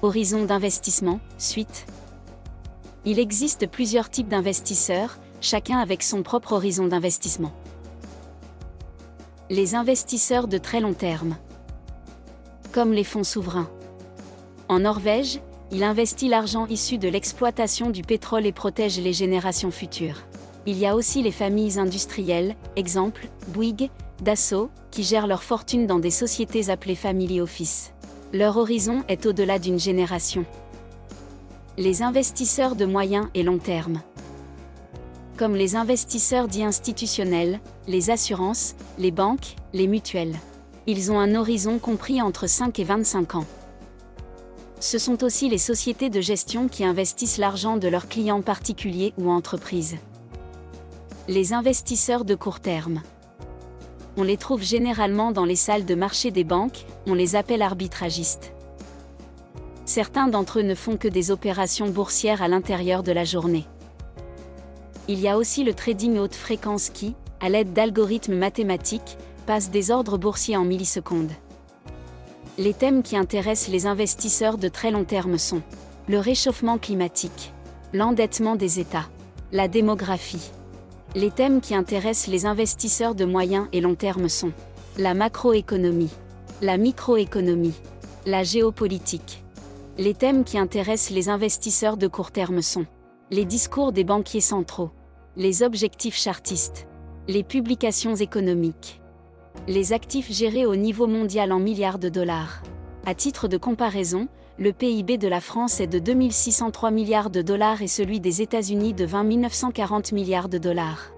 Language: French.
Horizon d'investissement, suite. Il existe plusieurs types d'investisseurs, chacun avec son propre horizon d'investissement. Les investisseurs de très long terme. Comme les fonds souverains. En Norvège, il investit l'argent issu de l'exploitation du pétrole et protège les générations futures. Il y a aussi les familles industrielles, exemple, Bouygues, Dassault, qui gèrent leur fortune dans des sociétés appelées family office. Leur horizon est au-delà d'une génération. Les investisseurs de moyen et long terme. Comme les investisseurs dits institutionnels, les assurances, les banques, les mutuelles. Ils ont un horizon compris entre 5 et 25 ans. Ce sont aussi les sociétés de gestion qui investissent l'argent de leurs clients particuliers ou entreprises. Les investisseurs de court terme. On les trouve généralement dans les salles de marché des banques, on les appelle arbitragistes. Certains d'entre eux ne font que des opérations boursières à l'intérieur de la journée. Il y a aussi le trading haute fréquence qui, à l'aide d'algorithmes mathématiques, passe des ordres boursiers en millisecondes. Les thèmes qui intéressent les investisseurs de très long terme sont le réchauffement climatique, l'endettement des États, la démographie. Les thèmes qui intéressent les investisseurs de moyen et long terme sont la macroéconomie, la microéconomie, la géopolitique. Les thèmes qui intéressent les investisseurs de court terme sont les discours des banquiers centraux, les objectifs chartistes, les publications économiques. Les actifs gérés au niveau mondial en milliards de dollars. À titre de comparaison, le PIB de la France est de 2603 milliards de dollars et celui des États-Unis de 20 940 milliards de dollars.